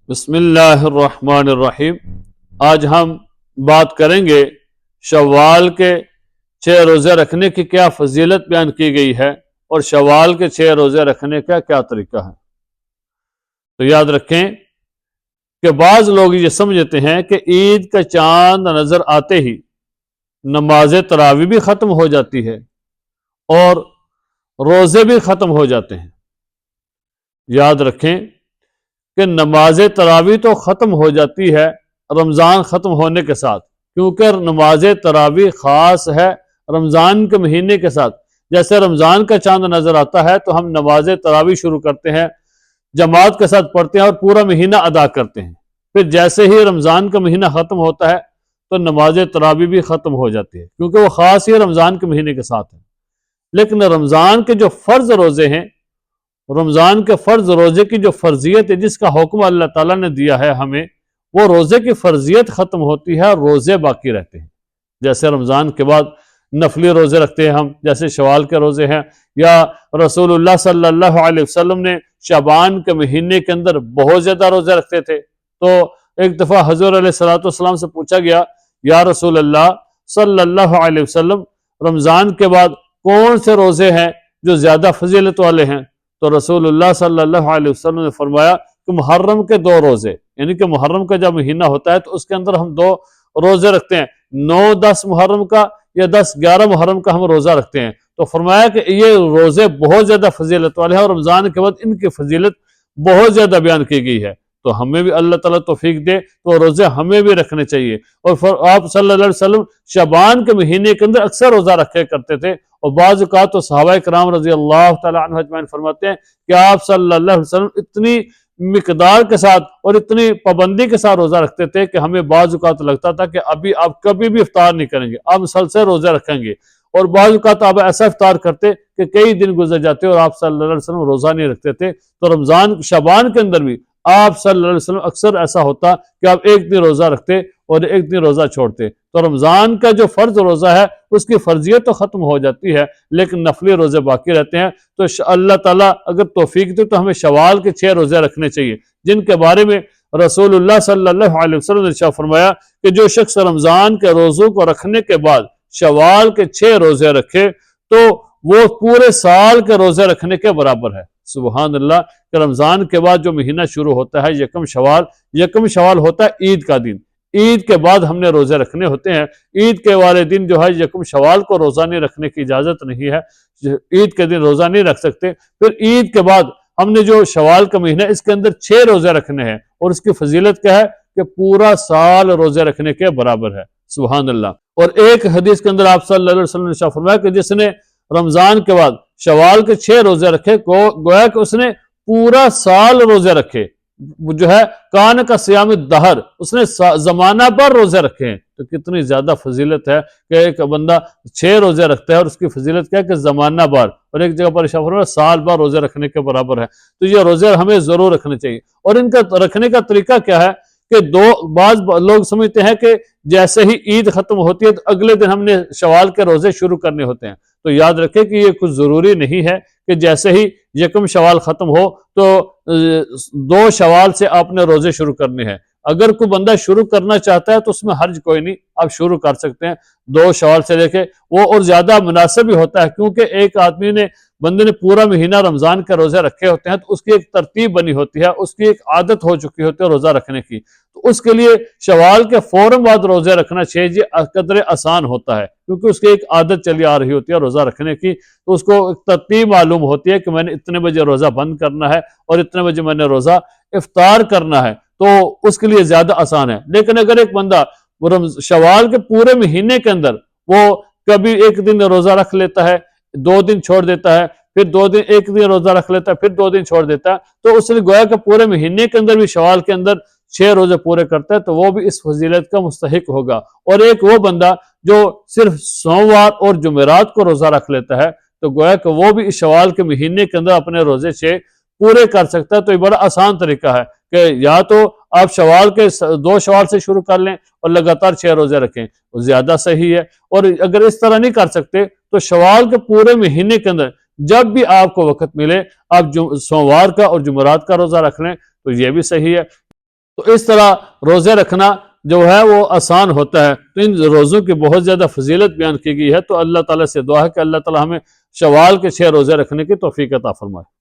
بسم اللہ الرحمن الرحیم۔ آج ہم بات کریں گے شوال کے 6 روزے رکھنے کی کیا فضیلت بیان کی گئی ہے اور شوال کے 6 روزے رکھنے کا کیا طریقہ ہے۔ تو یاد رکھیں کہ بعض لوگ یہ سمجھتے ہیں کہ عید کا چاند نظر آتے ہی نماز تراویح بھی ختم ہو جاتی ہے اور روزے بھی ختم ہو جاتے ہیں۔ یاد رکھیں کہ نماز تراویح تو ختم ہو جاتی ہے رمضان ختم ہونے کے ساتھ، کیونکہ نماز تراویح خاص ہے رمضان کے مہینے کے ساتھ۔ جیسے رمضان کا چاند نظر آتا ہے تو ہم نماز تراویح شروع کرتے ہیں، جماعت کے ساتھ پڑھتے ہیں اور پورا مہینہ ادا کرتے ہیں۔ پھر جیسے ہی رمضان کا مہینہ ختم ہوتا ہے تو نماز تراویح بھی ختم ہو جاتی ہے، کیونکہ وہ خاص ہی رمضان کے مہینے کے ساتھ ہے۔ لیکن رمضان کے جو فرض روزے ہیں، رمضان کے فرض روزے کی جو فرضیت ہے، جس کا حکم اللہ تعالیٰ نے دیا ہے ہمیں، وہ روزے کی فرضیت ختم ہوتی ہے، روزے باقی رہتے ہیں۔ جیسے رمضان کے بعد نفلی روزے رکھتے ہیں ہم، جیسے شوال کے روزے ہیں، یا رسول اللہ صلی اللہ علیہ وسلم نے شعبان کے مہینے کے اندر بہت زیادہ روزے رکھتے تھے۔ تو ایک دفعہ حضور علیہ السلام سے پوچھا گیا، یا رسول اللہ صلی اللہ علیہ وسلم، رمضان کے بعد کون سے روزے ہیں جو زیادہ فضیلت والے ہیں؟ تو رسول اللہ صلی اللہ علیہ وسلم نے فرمایا کہ محرم کے 2 روزے، یعنی کہ محرم کا جب مہینہ ہوتا ہے تو اس کے اندر ہم 2 روزے رکھتے ہیں، 9-10 محرم کا یا 10-11 محرم کا ہم روزہ رکھتے ہیں۔ تو فرمایا کہ یہ روزے بہت زیادہ فضیلت والے ہیں اور رمضان کے بعد ان کی فضیلت بہت زیادہ بیان کی گئی ہے۔ تو ہمیں بھی اللہ تعالیٰ توفیق دے تو روزے ہمیں بھی رکھنے چاہیے۔ اور آپ صلی اللہ علیہ وسلم شعبان کے مہینے کے اندر اکثر روزہ رکھے کرتے تھے، اور بعض اوقات تو صحابہ کرام رضی اللہ تعالیٰ عنہ اجمعین فرماتے ہیں کہ آپ صلی اللہ علیہ وسلم اتنی مقدار کے ساتھ اور اتنی پابندی کے ساتھ روزہ رکھتے تھے کہ ہمیں بعض اوقات لگتا تھا کہ ابھی آپ کبھی بھی افطار نہیں کریں گے، آپ مسلسل روزے رکھیں گے۔ اور بعض اوقات آپ ایسا افطار کرتے کہ کئی دن گزر جاتے اور آپ صلی اللہ علیہ وسلم روزہ نہیں رکھتے تھے۔ تو رمضان شعبان کے اندر بھی آپ صلی اللہ علیہ وسلم اکثر ایسا ہوتا کہ آپ ایک دن روزہ رکھتے اور ایک دن روزہ چھوڑتے۔ تو رمضان کا جو فرض روزہ ہے اس کی فرضیت تو ختم ہو جاتی ہے، لیکن نفلی روزے باقی رہتے ہیں۔ تو اللہ تعالیٰ اگر توفیق دے تو ہمیں شوال کے 6 روزے رکھنے چاہیے، جن کے بارے میں رسول اللہ صلی اللہ علیہ وسلم نے ارشاد فرمایا کہ جو شخص رمضان کے روزوں کو رکھنے کے بعد شوال کے 6 روزے رکھے تو وہ پورے سال کے روزے رکھنے کے برابر ہے۔ سبحان اللہ، کہ رمضان کے بعد جو مہینہ شروع ہوتا ہے یکم شوال ہوتا ہے عید کا دن، عید کے بعد ہم نے روزے رکھنے ہوتے ہیں۔ عید کے والے دن جو ہے یکم شوال کو روزہ نہیں رکھنے کی اجازت نہیں ہے، عید کے دن روزہ نہیں رکھ سکتے۔ پھر عید کے بعد ہم نے جو شوال کا مہینہ اس کے اندر 6 روزے رکھنے ہیں، اور اس کی فضیلت کیا ہے کہ پورا سال روزے رکھنے کے برابر ہے۔ سبحان اللہ۔ اور ایک حدیث کے اندر آپ صلی اللہ علیہ وسلم نے ارشاد فرمایا کہ جس نے رمضان کے بعد شوال کے 6 روزے رکھے، گویا کہ اس نے پورا سال روزے رکھے، جو ہے کان کا سیام الدہر، اس نے زمانہ بھر روزے رکھے ہیں۔ تو کتنی زیادہ فضیلت ہے کہ ایک بندہ 6 روزے رکھتا ہے اور اس کی فضیلت کیا ہے کہ زمانہ بھر، اور ایک جگہ پر ارشاد فرمایا سال بھر روزے رکھنے کے برابر ہے۔ تو یہ روزے ہمیں ضرور رکھنے چاہیے۔ اور ان کا رکھنے کا طریقہ کیا ہے کہ بعض لوگ سمجھتے ہیں کہ جیسے ہی عید ختم ہوتی ہے تو اگلے دن ہم نے شوال کے روزے شروع کرنے ہوتے ہیں۔ تو یاد رکھیں کہ یہ کچھ ضروری نہیں ہے کہ جیسے ہی یکم شوال ختم ہو تو 2 شوال سے آپ نے روزے شروع کرنے ہیں۔ اگر کوئی بندہ شروع کرنا چاہتا ہے تو اس میں حرج کوئی نہیں، آپ شروع کر سکتے ہیں 2 شوال سے لے کے، وہ اور زیادہ مناسب بھی ہوتا ہے، کیونکہ ایک بندے نے پورا مہینہ رمضان کے روزے رکھے ہوتے ہیں تو اس کی ایک ترتیب بنی ہوتی ہے، اس کی ایک عادت ہو چکی ہوتی ہے روزہ رکھنے کی۔ تو اس کے لیے شوال کے فوراً بعد روزے رکھنا چاہیے، قدر آسان ہوتا ہے، کیونکہ اس کی ایک عادت چلی آ رہی ہوتی ہے روزہ رکھنے کی، تو اس کو ایک ترتیب معلوم ہوتی ہے کہ میں نے اتنے بجے روزہ بند کرنا ہے اور اتنے بجے میں نے روزہ افطار کرنا ہے، تو اس کے لیے زیادہ آسان ہے۔ لیکن اگر ایک بندہ شوال کے پورے مہینے کے اندر وہ کبھی ایک دن روزہ رکھ لیتا ہے، 2 دن چھوڑ دیتا ہے، پھر 2 دن ایک دن روزہ رکھ لیتا ہے، پھر 2 دن چھوڑ دیتا ہے، تو اس نے گویا کہ پورے مہینے کے اندر بھی شوال کے اندر 6 روزے پورے کرتا ہے، تو وہ بھی اس فضیلت کا مستحق ہوگا۔ اور ایک وہ بندہ جو صرف سوموار اور جمعرات کو روزہ رکھ لیتا ہے تو گویا کہ وہ بھی اس شوال کے مہینے کے اندر اپنے روزے 6 پورے کر سکتا ہے۔ تو یہ بڑا آسان طریقہ ہے کہ یا تو آپ شوال کے 2 شوال سے شروع کر لیں اور لگاتار 6 روزے رکھیں، وہ زیادہ صحیح ہے۔ اور اگر اس طرح نہیں کر سکتے تو شوال کے پورے مہینے کے اندر جب بھی آپ کو وقت ملے آپ سوموار کا اور جمعرات کا روزہ رکھ لیں، تو یہ بھی صحیح ہے۔ تو اس طرح روزے رکھنا جو ہے وہ آسان ہوتا ہے۔ تو ان روزوں کی بہت زیادہ فضیلت بیان کی گئی ہے، تو اللہ تعالیٰ سے دعا ہے کہ اللہ تعالیٰ ہمیں شوال کے 6 روزے رکھنے کی توفیق عطا فرمائے۔